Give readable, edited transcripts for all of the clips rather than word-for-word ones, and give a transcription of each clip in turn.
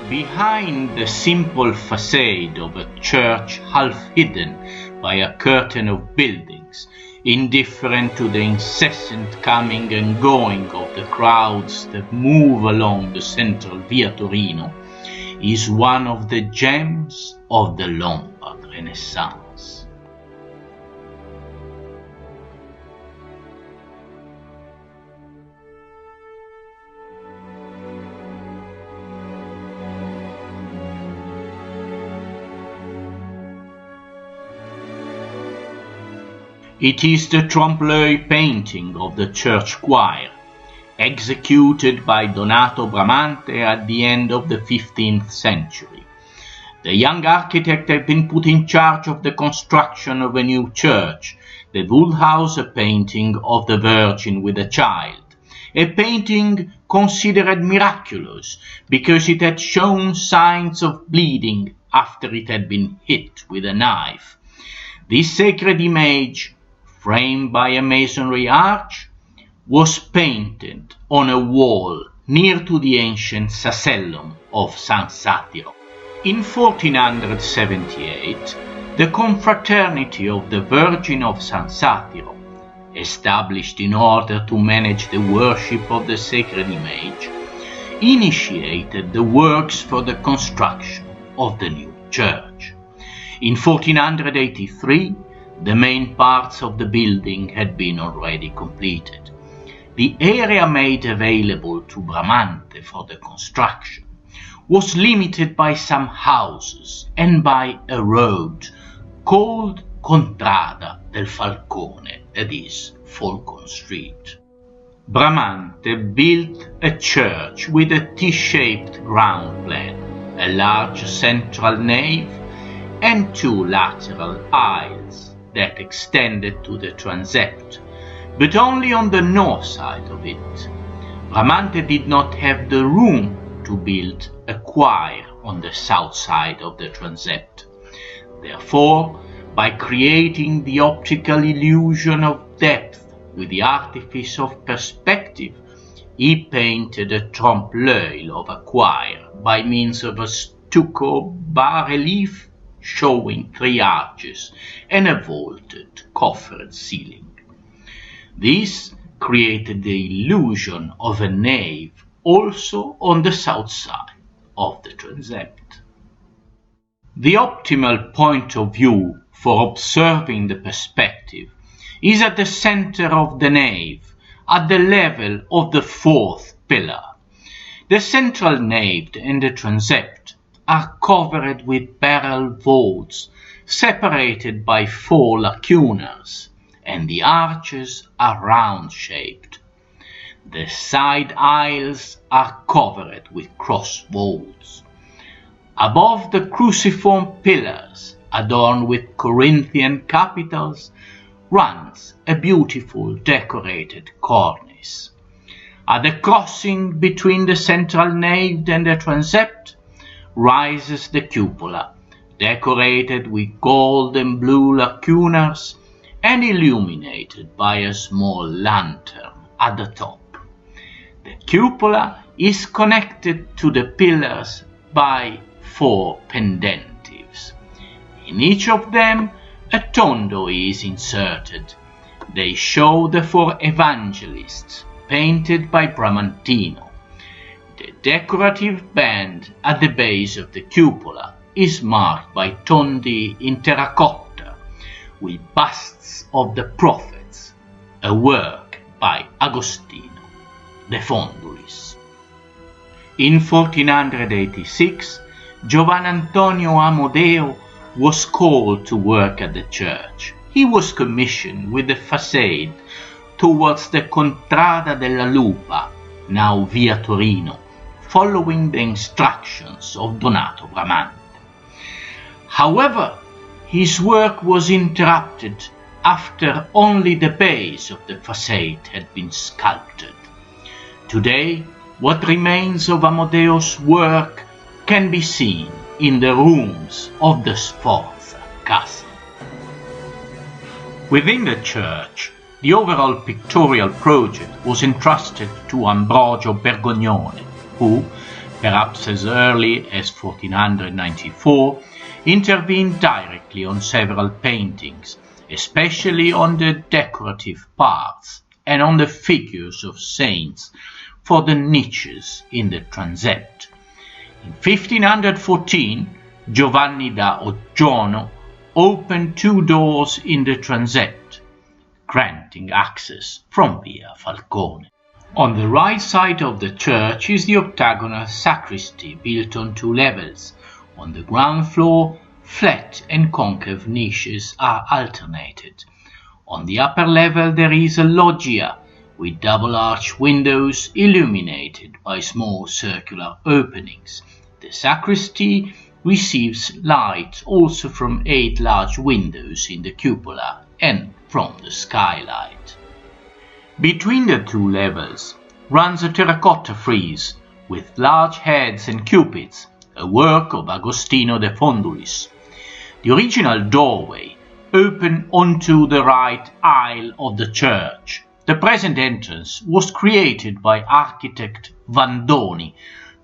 Behind the simple facade of a church half hidden by a curtain of buildings, indifferent to the incessant coming and going of the crowds that move along the central Via Torino, is one of the gems of the Lombard Renaissance. It is the trompe-l'œil painting of the church choir, executed by Donato Bramante at the end of the 15th century. The young architect had been put in charge of the construction of a new church that would house a painting of the Virgin with a child, a painting considered miraculous because it had shown signs of bleeding after it had been hit with a knife. This sacred image, framed by a masonry arch, was painted on a wall near to the ancient sacellum of San Satiro. In 1478, the Confraternity of the Virgin of San Satiro, established in order to manage the worship of the sacred image, initiated the works for the construction of the new church. In 1483, the main parts of the building had been already completed. The area made available to Bramante for the construction was limited by some houses and by a road called Contrada del Falcone, that is, Falcon Street. Bramante built a church with a T-shaped ground plan, a large central nave, and two lateral aisles that extended to the transept, but only on the north side of it. Bramante did not have the room to build a choir on the south side of the transept. Therefore, by creating the optical illusion of depth with the artifice of perspective, he painted a trompe-l'œil of a choir by means of a stucco bas-relief showing three arches and a vaulted coffered ceiling. This created the illusion of a nave also on the south side of the transept. The optimal point of view for observing the perspective is at the center of the nave, at the level of the fourth pillar. The central nave and the transept are covered with barrel vaults separated by four lacunars, and the arches are round-shaped. The side aisles are covered with cross vaults. Above the cruciform pillars, adorned with Corinthian capitals, runs a beautiful decorated cornice. At the crossing between the central nave and the transept rises the cupola, decorated with gold and blue lacunars and illuminated by a small lantern at the top. The cupola is connected to the pillars by four pendentives. In each of them, a tondo is inserted. They show the four evangelists, painted by Bramantino. The decorative band at the base of the cupola is marked by tondi in terracotta, with busts of the prophets, a work by Agostino de Fondulis. In 1486, Giovan Antonio Amodeo was called to work at the church. He was commissioned with the facade towards the Contrada della Lupa, now Via Torino, following the instructions of Donato Bramante. However, his work was interrupted after only the base of the facade had been sculpted. Today, what remains of Amodeo's work can be seen in the rooms of the Sforza castle. Within the church, the overall pictorial project was entrusted to Ambrogio Bergognone, who, perhaps as early as 1494, intervened directly on several paintings, especially on the decorative parts and on the figures of saints for the niches in the transept. In 1514, Giovanni da Oggiano opened 2 doors in the transept, granting access from Via Falcone. On the right side of the church is the octagonal sacristy built on 2 levels. On the ground floor, flat and concave niches are alternated. On the upper level there is a loggia with double-arch windows illuminated by small circular openings. The sacristy receives light also from 8 large windows in the cupola and from the skylight. Between the 2 levels runs a terracotta frieze with large heads and cupids, a work of Agostino de Fondulis. The original doorway opened onto the right aisle of the church. The present entrance was created by architect Vandoni,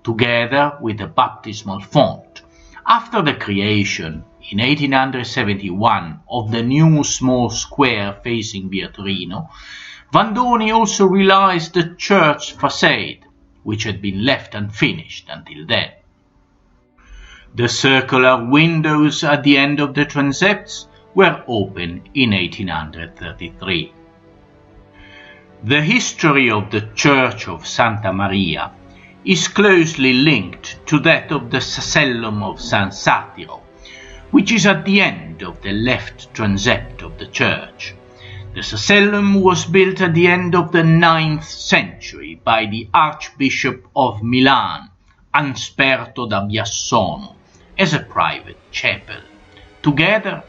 together with the baptismal font. After the creation, in 1871, of the new small square facing Via Torino, Vandoni also realized the church facade, which had been left unfinished until then. The circular windows at the end of the transepts were opened in 1833. The history of the Church of Santa Maria is closely linked to that of the sacellum of San Satiro, which is at the end of the left transept of the church. The sacellum was built at the end of the 9th century by the Archbishop of Milan, Ansperto da Biassono, as a private chapel, together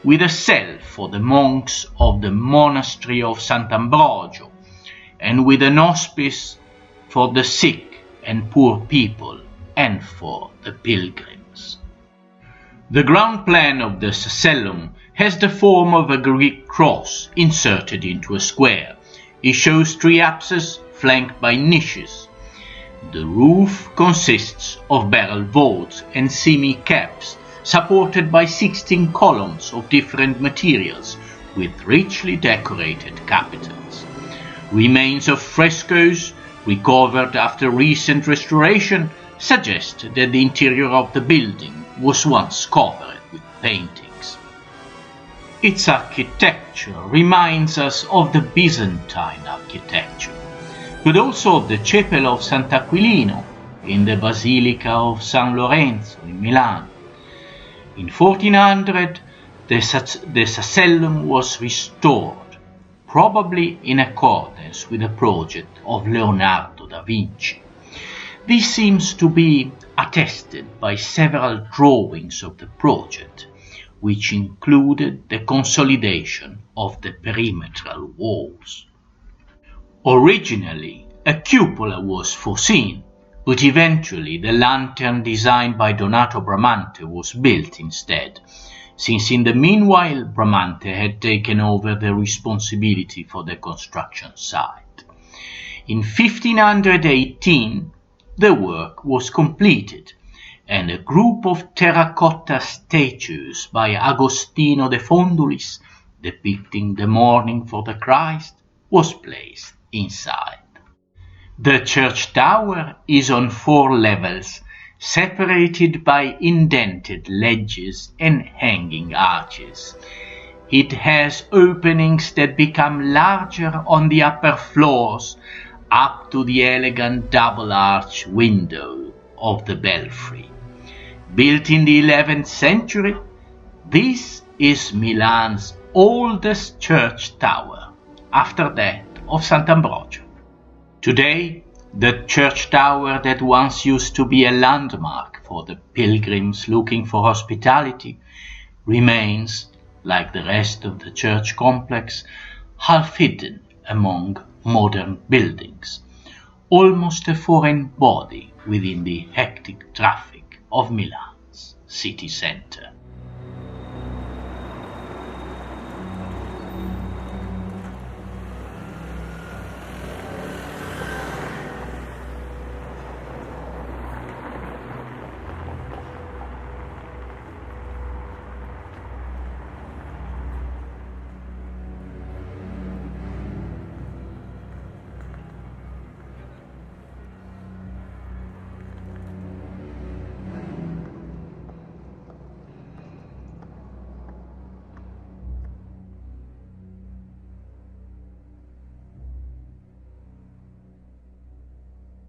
with a cell for the monks of the monastery of Sant'Ambrogio, and with an hospice for the sick and poor people and for the pilgrims. The ground plan of the sacellum has the form of a Greek cross inserted into a square. It shows 3 apses flanked by niches. The roof consists of barrel vaults and semi-caps supported by 16 columns of different materials with richly decorated capitals. Remains of frescoes recovered after recent restoration suggest that the interior of the building was once covered with paintings. Its architecture reminds us of the Byzantine architecture, but also of the Chapel of Sant'Aquilino in the Basilica of San Lorenzo in Milan. In 1400, the sacellum was restored, probably in accordance with the project of Leonardo da Vinci. This seems to be attested by several drawings of the project, which included the consolidation of the perimetral walls. Originally, a cupola was foreseen, but eventually the lantern designed by Donato Bramante was built instead, since in the meanwhile Bramante had taken over the responsibility for the construction site. In 1518, the work was completed, and a group of terracotta statues by Agostino de Fondulis, depicting the mourning for the Christ, was placed inside. The church tower is on 4 levels, separated by indented ledges and hanging arches. It has openings that become larger on the upper floors, up to the elegant double-arch window of the belfry. Built in the 11th century, this is Milan's oldest church tower, after that of Sant'Ambrogio. Today, the church tower that once used to be a landmark for the pilgrims looking for hospitality remains, like the rest of the church complex, half hidden among modern buildings, almost a foreign body within the hectic traffic of Milan's city center.